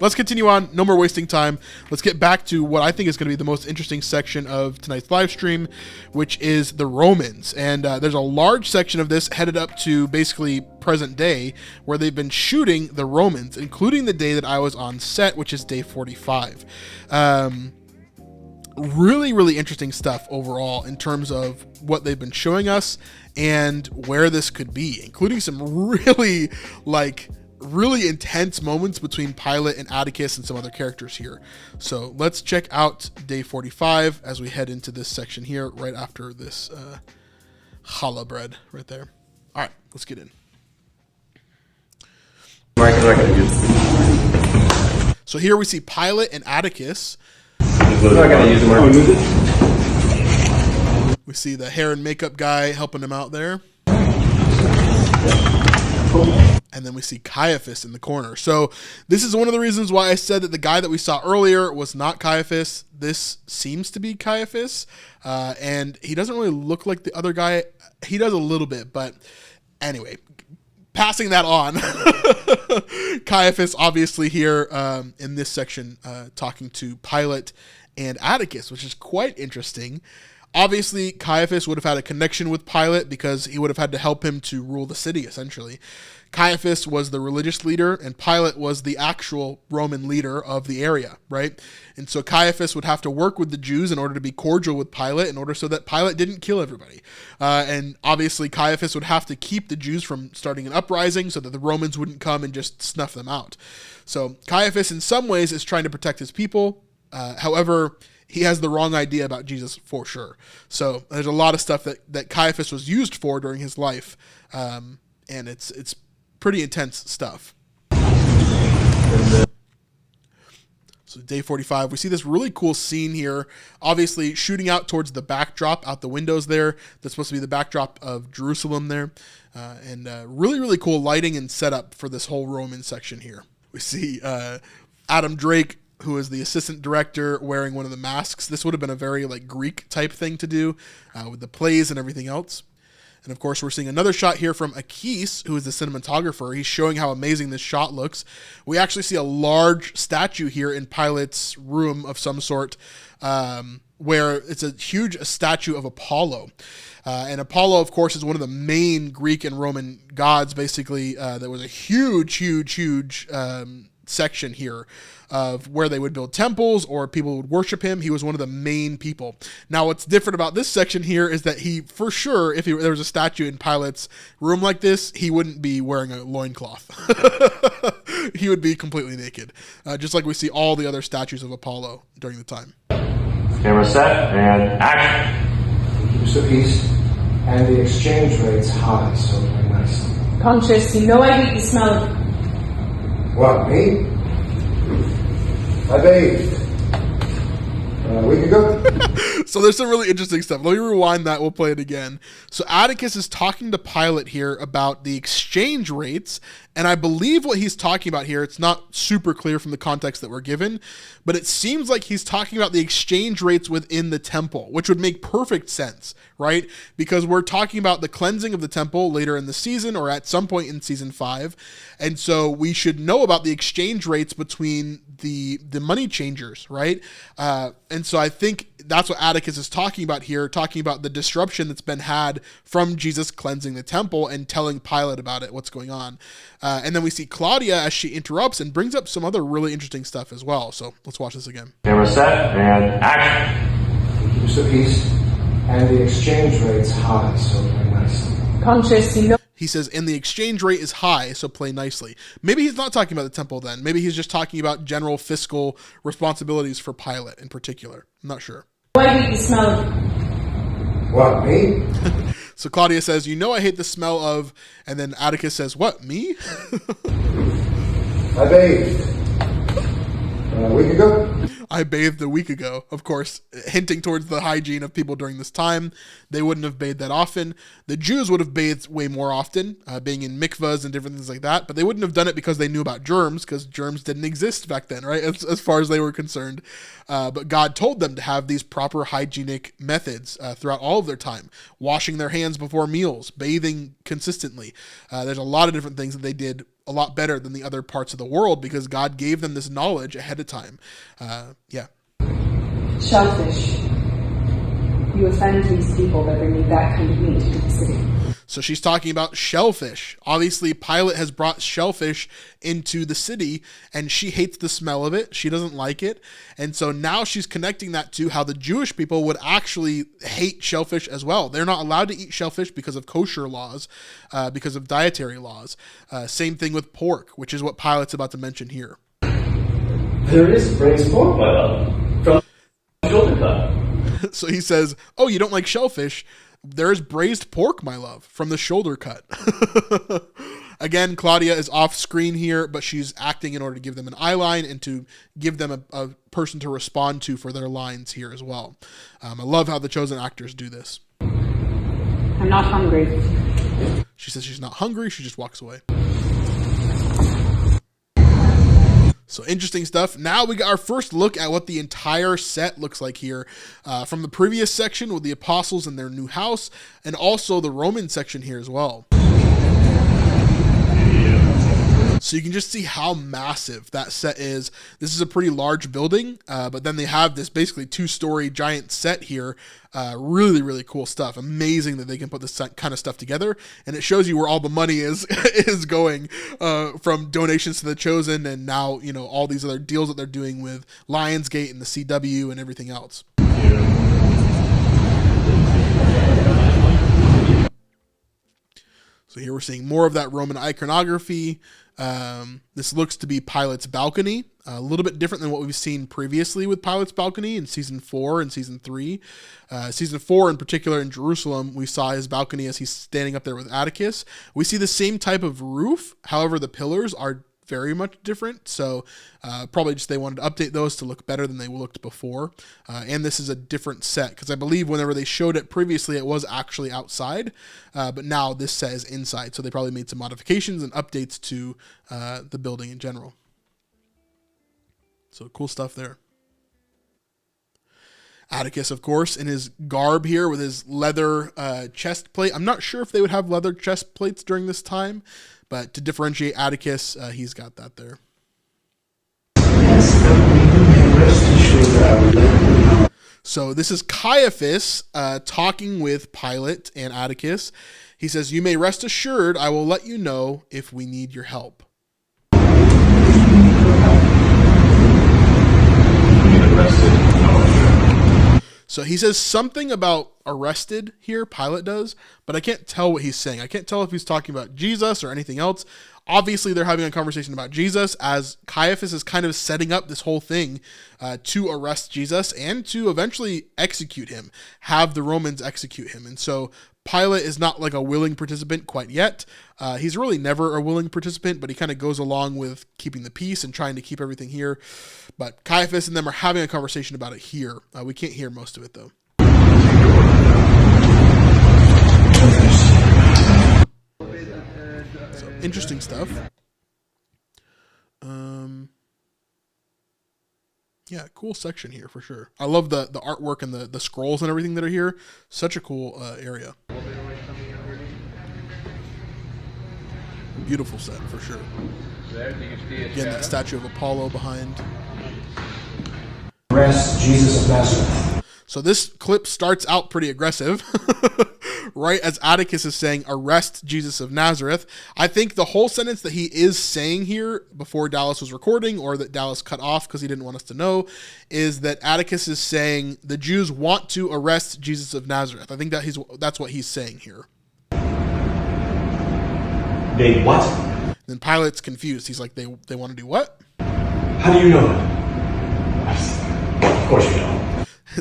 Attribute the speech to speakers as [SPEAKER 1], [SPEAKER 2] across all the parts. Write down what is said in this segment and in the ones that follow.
[SPEAKER 1] let's continue on. No more wasting time. Let's get back to what I think is going to be the most interesting section of tonight's live stream, which is the Romans. And there's a large section of this headed up to basically present day, where they've been shooting the Romans, including the day that I was on set, which is day 45. Really, really interesting stuff overall in terms of what they've been showing us and where this could be, including some really intense moments between Pilate and Atticus and some other characters here. So let's check out day 45 as we head into this section here right after this challah bread right there. All right, let's get in. So here we see Pilate and Atticus. We see the hair and makeup guy helping him out there. And then we see Caiaphas in the corner. So this is one of the reasons why I said that the guy that we saw earlier was not Caiaphas. This seems to be Caiaphas. And he doesn't really look like the other guy. He does a little bit, but anyway, passing that on. Caiaphas obviously here in this section talking to Pilate and Atticus, which is quite interesting. Obviously, Caiaphas would have had a connection with Pilate because he would have had to help him to rule the city, essentially. Caiaphas was the religious leader, and Pilate was the actual Roman leader of the area, right? And so Caiaphas would have to work with the Jews in order to be cordial with Pilate, in order so that Pilate didn't kill everybody. And obviously, Caiaphas would have to keep the Jews from starting an uprising so that the Romans wouldn't come and just snuff them out. So Caiaphas, in some ways, is trying to protect his people. However, he has the wrong idea about Jesus for sure. So there's a lot of stuff that Caiaphas was used for during his life. And it's pretty intense stuff. So day 45, we see this really cool scene here, obviously shooting out towards the backdrop out the windows there. That's supposed to be the backdrop of Jerusalem there. And really, really cool lighting and setup for this whole Roman section here. We see Adam Drake, who is the assistant director, wearing one of the masks. This would have been a very Greek type thing to do with the plays and everything else. And of course, we're seeing another shot here from Akis, who is the cinematographer. He's showing how amazing this shot looks. We actually see a large statue here in Pilate's room of some sort, where it's a huge statue of Apollo. And Apollo, of course, is one of the main Greek and Roman gods, basically. There was a huge section here of where they would build temples or people would worship him. He was one of the main people. Now, what's different about this section here is that he, for sure, if there was a statue in Pilate's room like this, he wouldn't be wearing a loincloth. He would be completely naked, just like we see all the other statues of Apollo during the time.
[SPEAKER 2] Camera set and action.
[SPEAKER 3] Use of peace, and the exchange rate's high, so very nice.
[SPEAKER 4] Conscious, you know I hate the smell of...
[SPEAKER 3] What, me? I bathed a week ago.
[SPEAKER 1] So there's some really interesting stuff. Let me rewind that. We'll play it again. So Atticus is talking to Pilate here about the exchange rates. And I believe what he's talking about here, it's not super clear from the context that we're given, but it seems like he's talking about the exchange rates within the temple, which would make perfect sense, right? Because we're talking about the cleansing of the temple later in the season or at some point in season 5. And so we should know about the exchange rates between the money changers, right? And so I think that's what Atticus is talking about here, talking about the disruption that's been had from Jesus cleansing the temple and telling Pilate about it, what's going on. And then we see Claudia as she interrupts and brings up some other really interesting stuff as well. So let's watch this again.
[SPEAKER 2] Camera set and action.
[SPEAKER 3] Use of peace, and the exchange rate's high, so very nice.
[SPEAKER 4] Conscious, you know...
[SPEAKER 1] He says, and the exchange rate is high, so play nicely. Maybe he's not talking about the temple then. Maybe he's just talking about general fiscal responsibilities for Pilate in particular. I'm not sure.
[SPEAKER 4] I hate the smell of...
[SPEAKER 3] What, me?
[SPEAKER 1] So Claudia says, you know I hate the smell of... And then Atticus says, what, me?
[SPEAKER 3] I bathed a week ago.
[SPEAKER 1] I bathed a week ago, of course, hinting towards the hygiene of people during this time. They wouldn't have bathed that often. The Jews would have bathed way more often, being in mikvahs and different things like that, but they wouldn't have done it because they knew about germs, because germs didn't exist back then, right, as far as they were concerned. But God told them to have these proper hygienic methods throughout all of their time, washing their hands before meals, bathing consistently. There's a lot of different things that they did a lot better than the other parts of the world because God gave them this knowledge ahead of time. Yeah.
[SPEAKER 4] Shellfish. You offend these people by bringing that kind of meat into the city.
[SPEAKER 1] So she's talking about shellfish. Obviously, Pilate has brought shellfish into the city, and she hates the smell of it. She doesn't like it. And so now she's connecting that to how the Jewish people would actually hate shellfish as well. They're not allowed to eat shellfish because of kosher laws, because of dietary laws. Same thing with pork, which is what Pilate's about to mention here.
[SPEAKER 2] There is braised pork, my love, from shoulder cut.
[SPEAKER 1] So he says, oh, you don't like shellfish? There's braised pork, my love, from the shoulder cut. Again, Claudia is off screen here, but she's acting in order to give them an eye line and to give them a person to respond to for their lines here as well. I love how the chosen actors do this.
[SPEAKER 4] I'm not hungry.
[SPEAKER 1] She says she's not hungry. She just walks away. So interesting stuff. Now we got our first look at what the entire set looks like here from the previous section with the apostles in their new house and also the Roman section here as well. So you can just see how massive that set is. This is a pretty large building, but then they have this basically 2-story giant set here. Really, really cool stuff. Amazing that they can put this kind of stuff together. And it shows you where all the money is going from donations to the Chosen and now, you know, all these other deals that they're doing with Lionsgate and the CW and everything else. So here we're seeing more of that Roman iconography. This looks to be Pilate's balcony, a little bit different than what we've seen previously with Pilate's balcony in season 4 and season 3. Season 4 in particular in Jerusalem, we saw his balcony as he's standing up there with Atticus. We see the same type of roof. However, the pillars are very much different. So probably just they wanted to update those to look better than they looked before. And this is a different set because I believe whenever they showed it previously, it was actually outside. But now this says inside. So they probably made some modifications and updates to the building in general. So cool stuff there. Atticus, of course, in his garb here with his leather chest plate. I'm not sure if they would have leather chest plates during this time, but to differentiate Atticus, he's got that there. So this is Caiaphas talking with Pilate and Atticus. He says, "You may rest assured I will let you know if we need your help." So he says something about arrested here, Pilate does, but I can't tell what he's saying. I can't tell if he's talking about Jesus or anything else. Obviously, they're having a conversation about Jesus as Caiaphas is kind of setting up this whole thing to arrest Jesus and to eventually execute him, have the Romans execute him. And so Pilate is not like a willing participant quite yet. He's really never a willing participant, but he kind of goes along with keeping the peace and trying to keep everything here. But Caiaphas and them are having a conversation about it here. We can't hear most of it, though. So, interesting stuff. Yeah, cool section here for sure. I love the artwork and the scrolls and everything that are here. Such a cool area. Beautiful set for sure. Again, that statue of Apollo behind.
[SPEAKER 3] Arrest Jesus of Nazareth.
[SPEAKER 1] So this clip starts out pretty aggressive, right as Atticus is saying, "Arrest Jesus of Nazareth." I think the whole sentence that he is saying here before Dallas was recording, or that Dallas cut off because he didn't want us to know, is that Atticus is saying the Jews want to arrest Jesus of Nazareth. I think that's what he's saying here.
[SPEAKER 2] They what?
[SPEAKER 1] Then Pilate's confused. He's like, they want to do what?
[SPEAKER 2] How do you know that? Of course you know.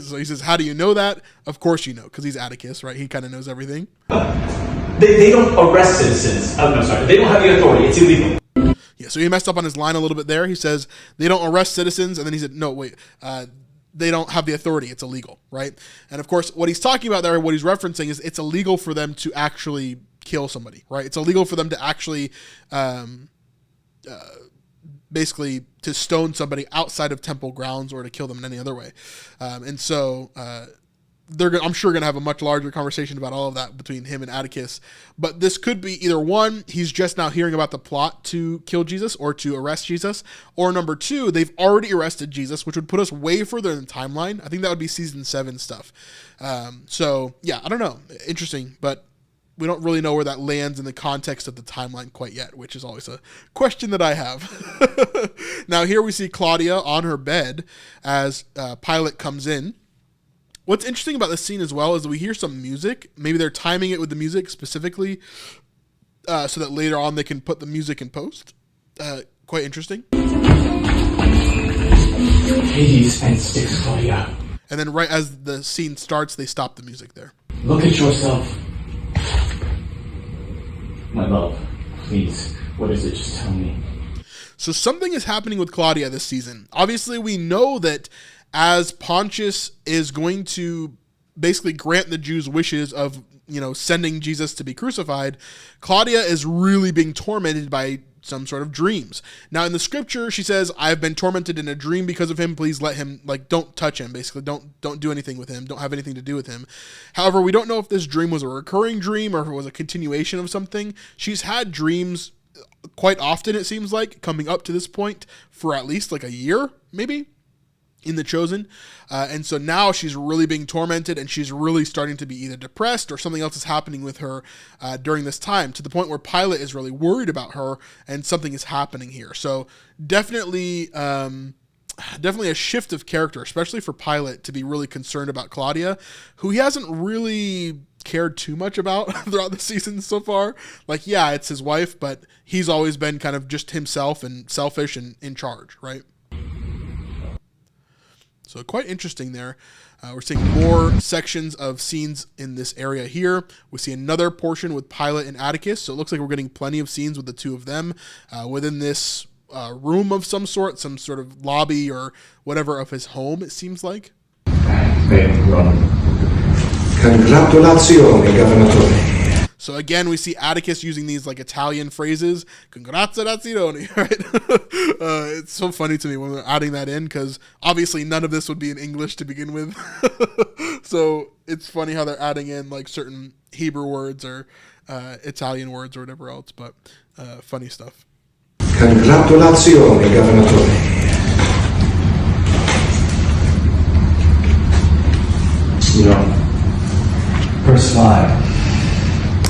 [SPEAKER 1] So he says, "How do you know that?" Of course you know, because he's Atticus, right? He kind of knows everything.
[SPEAKER 2] They don't arrest citizens. I'm sorry. They don't have the authority. It's illegal.
[SPEAKER 1] Yeah, so he messed up on his line a little bit there. He says, they don't arrest citizens. And then he said, no, wait, they don't have the authority. It's illegal, right? And of course, what he's talking about there, what he's referencing is it's illegal for them to actually kill somebody, right? It's illegal for them to actually basically to stone somebody outside of temple grounds or to kill them in any other way. And so I'm sure going to have a much larger conversation about all of that between him and Atticus. But this could be either one, he's just now hearing about the plot to kill Jesus or to arrest Jesus, or number two, they've already arrested Jesus, which would put us way further in the timeline. I think that would be season 7 stuff. So yeah, I don't know. Interesting, but we don't really know where that lands in the context of the timeline quite yet, which is always a question that I have. Now here we see Claudia on her bed as Pilate comes in. What's interesting about this scene as well is that we hear some music. Maybe they're timing it with the music specifically so that later on they can put the music in post. Quite interesting.
[SPEAKER 3] Hades and Styx, Claudia.
[SPEAKER 1] And then right as the scene starts, they stop the music there.
[SPEAKER 3] Look at yourself.
[SPEAKER 2] My love, please, what is it? Just tell me.
[SPEAKER 1] So something is happening with Claudia this season. Obviously, we know that as Pontius is going to basically grant the Jews' wishes of, sending Jesus to be crucified, Claudia is really being tormented by some sort of dreams. Now in the scripture, she says, I've been tormented in a dream because of him. Please let him, don't touch him. Basically, don't do anything with him. Don't have anything to do with him. However, we don't know if this dream was a recurring dream or if it was a continuation of something. She's had dreams quite often, it seems like, coming up to this point for at least a year, maybe, in The Chosen. And so now she's really being tormented and she's really starting to be either depressed or something else is happening with her during this time, to the point where Pilate is really worried about her and something is happening here. So definitely a shift of character, especially for Pilate to be really concerned about Claudia, who he hasn't really cared too much about throughout the season so far. Yeah, it's his wife, but he's always been kind of just himself and selfish and in charge, right? So quite interesting there. We're seeing more sections of scenes in this area here. We see another portion with Pilate and Atticus. So it looks like we're getting plenty of scenes with the two of them within this room of some sort of lobby or whatever of his home, it seems like.
[SPEAKER 3] Congratulazioni, Governatore.
[SPEAKER 1] So again, we see Atticus using these Italian phrases. Congratulazioni, right? It's so funny to me when they're adding that in because obviously none of this would be in English to begin with. So it's funny how they're adding in certain Hebrew words or Italian words or whatever else, but funny stuff.
[SPEAKER 3] Congratulazioni, Governatore.
[SPEAKER 5] Verse 5.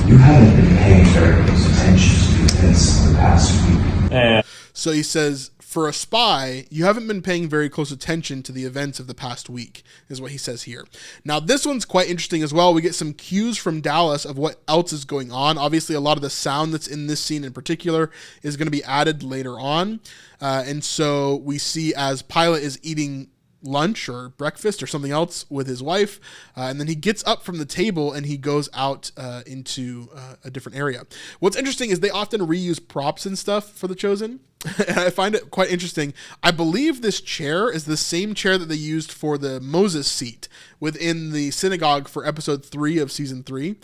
[SPEAKER 5] You haven't been paying very close attention to the events of the past week.
[SPEAKER 1] So he says, for a spy, you haven't been paying very close attention to the events of the past week, is what he says here. Now, this one's quite interesting as well. We get some cues from Dallas of what else is going on. Obviously, a lot of the sound that's in this scene in particular is going to be added later on. And so we see as Pilate is eating lunch or breakfast or something else with his wife, and then he gets up from the table and he goes out into a different area. What's interesting is they often reuse props and stuff for The Chosen, and I find it quite interesting. I believe this chair is the same chair that they used for the Moses seat within the synagogue for episode 3 of season 3.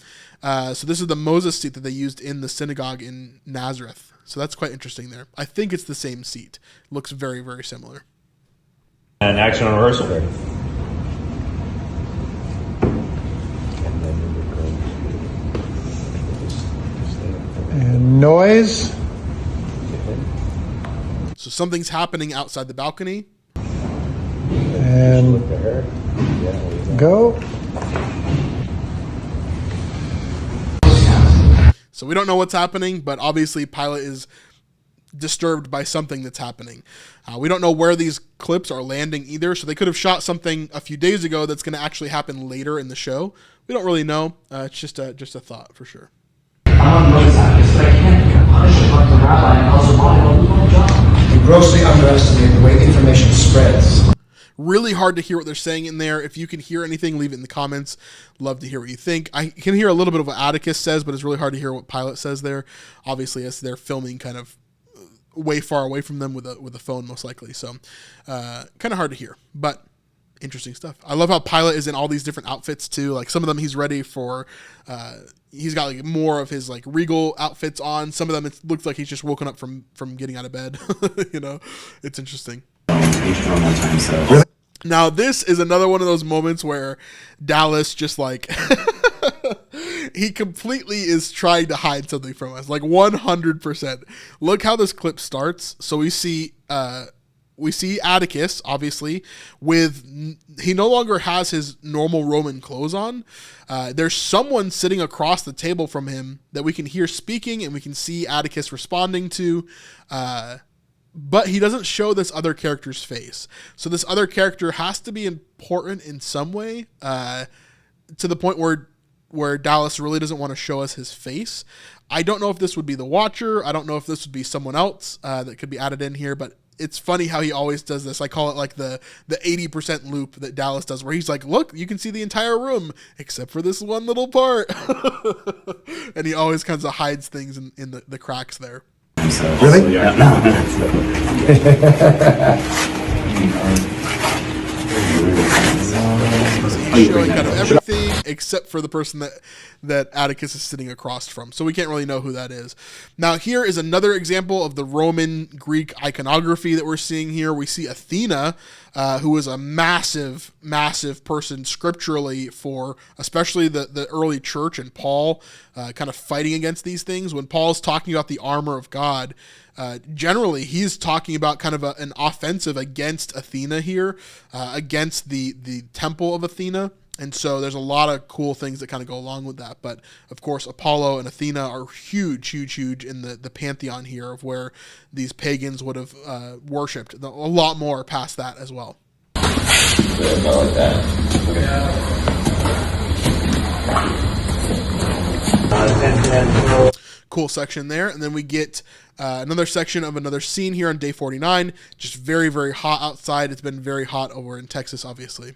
[SPEAKER 1] So this is the Moses seat that they used in the synagogue in Nazareth. So that's quite interesting there. I think it's the same seat. Looks very, very similar.
[SPEAKER 6] And action rehearsal.
[SPEAKER 7] And noise.
[SPEAKER 1] So something's happening outside the balcony.
[SPEAKER 7] And go.
[SPEAKER 1] So we don't know what's happening, but obviously Pilate is disturbed by something that's happening. We don't know where these clips are landing either, so they could have shot something a few days ago that's going to actually happen later in the show. We don't really know. It's just a thought for sure.
[SPEAKER 5] I'm on Moses, but I can't become punished like the rabbi and also I'll lose my job.
[SPEAKER 3] You grossly underestimate the way information spreads.
[SPEAKER 1] Really hard to hear what they're saying in there. If you can hear anything, leave it in the comments. Love to hear what you think. I can hear a little bit of what Atticus says, but it's really hard to hear what Pilate says there. Obviously, as they're filming kind of way far away from them with a phone, most likely. So kind of hard to hear, but interesting stuff. I love how Pilate is in all these different outfits too. Like some of them he's ready for, he's got more of his regal outfits on. Some of them it looks like he's just woken up from getting out of bed. It's interesting. Now, this is another one of those moments where Dallas just like he completely is trying to hide something from us, like 100%. Look how this clip starts. So we see Atticus, obviously, he no longer has his normal Roman clothes on. There's someone sitting across the table from him that we can hear speaking, and we can see Atticus responding to, but he doesn't show this other character's face. So this other character has to be important in some way, to the point where Dallas really doesn't want to show us his face. I don't know if this would be the Watcher. I don't know if this would be someone else that could be added in here, but it's funny how he always does this. I call it like the 80% loop that Dallas does, where he's like, look, you can see the entire room except for this one little part. And he always kind of hides things in the cracks there.
[SPEAKER 7] Really?
[SPEAKER 5] No.
[SPEAKER 1] He's showing kind of everything except for the person that Atticus is sitting across from. So we can't really know who that is. Now, here is another example of the Roman Greek iconography that we're seeing here. We see Athena, who was a massive, massive person scripturally for especially the early church, and Paul kind of fighting against these things. When Paul's talking about the armor of God, generally he's talking about kind of an offensive against Athena here, against the temple of Athena. And so there's a lot of cool things that kind of go along with that. But of course, Apollo and Athena are huge, huge, huge in the pantheon here of where these pagans would have worshipped. A lot more past that as well. Cool section there. And then we get another section of another scene here on day 49. Just very, very hot outside. It's been very hot over in Texas, obviously.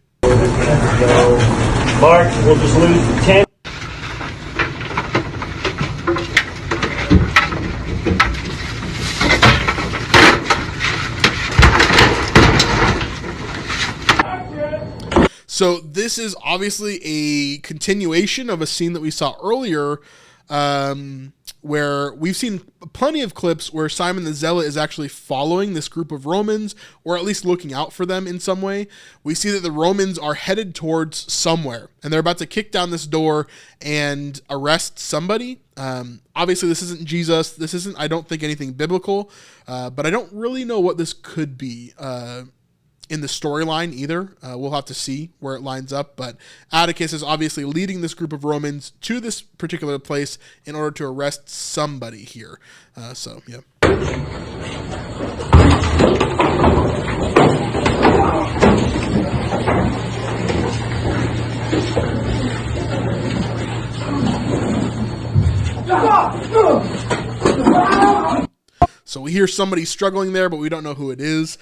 [SPEAKER 6] Mark, we'll just lose 10.
[SPEAKER 1] So this is obviously a continuation of a scene that we saw earlier, where we've seen plenty of clips where Simon the Zealot is actually following this group of Romans, or at least looking out for them in some way. We see that the Romans are headed towards somewhere, and they're about to kick down this door and arrest somebody. Obviously, this isn't Jesus. This isn't, I don't think, anything biblical, but I don't really know what this could be in the storyline either. We'll have to see where it lines up, but Atticus is obviously leading this group of Romans to this particular place in order to arrest somebody here. So, yeah. So we hear somebody struggling there, but we don't know who it is.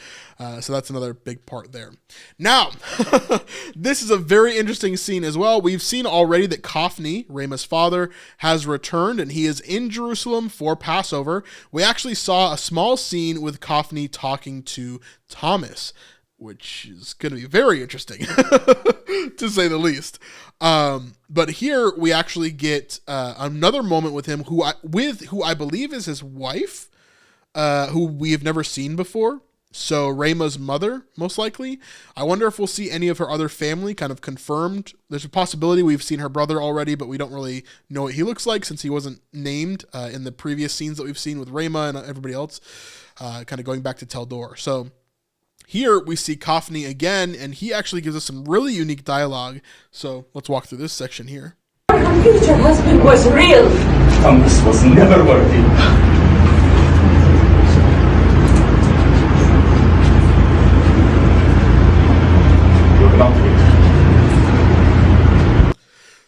[SPEAKER 1] So that's another big part there. Now, this is a very interesting scene as well. We've seen already that Cophny, Rama's father, has returned, and he is in Jerusalem for Passover. We actually saw a small scene with Cophny talking to Thomas, which is going to be very interesting, to say the least. But here we actually get another moment with him, who I believe is his wife, who we have never seen before. So Rama's mother, most likely. I wonder if we'll see any of her other family kind of confirmed. There's a possibility we've seen her brother already, but we don't really know what he looks like since he wasn't named in the previous scenes that we've seen with Rama and everybody else, kind of going back to Teldor. So here we see Cophny again, and he actually gives us some really unique dialogue. So let's walk through this section here.
[SPEAKER 8] Our future husband was real.
[SPEAKER 5] Thomas was never worthy.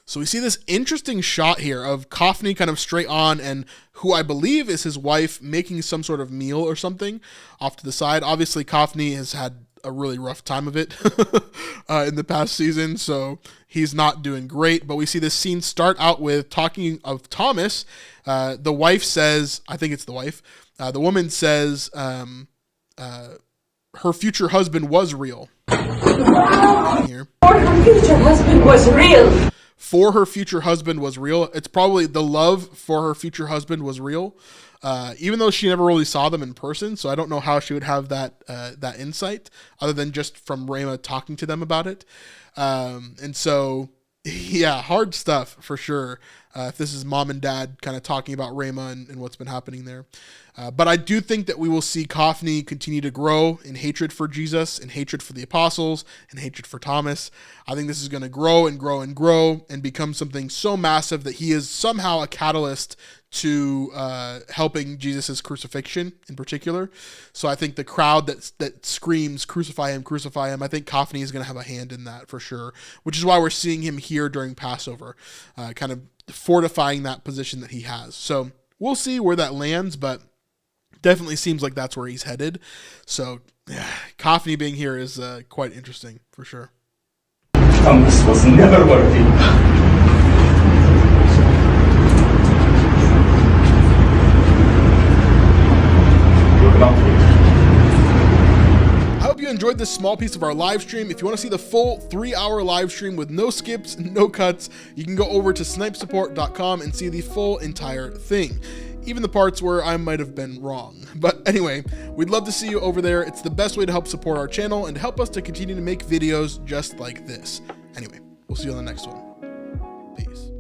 [SPEAKER 1] So we see this interesting shot here of Cophny kind of straight on, and who I believe is his wife making some sort of meal or something off to the side. Obviously, Cophny has had a really rough time of it in the past season, so he's not doing great. But we see this scene start out with talking of Thomas. The wife says, I think it's the wife, the woman says her future husband was real. Here.
[SPEAKER 8] Our future husband was real.
[SPEAKER 1] For her future husband was real. It's probably the love for her future husband was real. even though she never really saw them in person. So I don't know how she would have that that insight other than just from Rayma talking to them about it. And so, yeah, hard stuff for sure. If this is mom and dad kind of talking about Rayma and what's been happening there. But I do think that we will see Coffney continue to grow in hatred for Jesus, in hatred for the apostles, and hatred for Thomas. I think this is going to grow and grow and grow and become something so massive that he is somehow a catalyst to helping Jesus' crucifixion in particular. So I think the crowd that screams, crucify him, I think Coffney is going to have a hand in that for sure, which is why we're seeing him here during Passover, kind of fortifying that position that he has. So we'll see where that lands, but definitely seems like that's where he's headed. So yeah, Coffney being here is quite interesting for sure.
[SPEAKER 6] Thomas was never worthy.
[SPEAKER 1] I hope you enjoyed this small piece of our live stream. If you want to see the full 3-hour live stream with no skips, no cuts, you can go over to snipesupport.com and see the full entire thing. Even the parts where I might have been wrong. But anyway, we'd love to see you over there. It's the best way to help support our channel and help us to continue to make videos just like this. Anyway, we'll see you on the next one. Peace.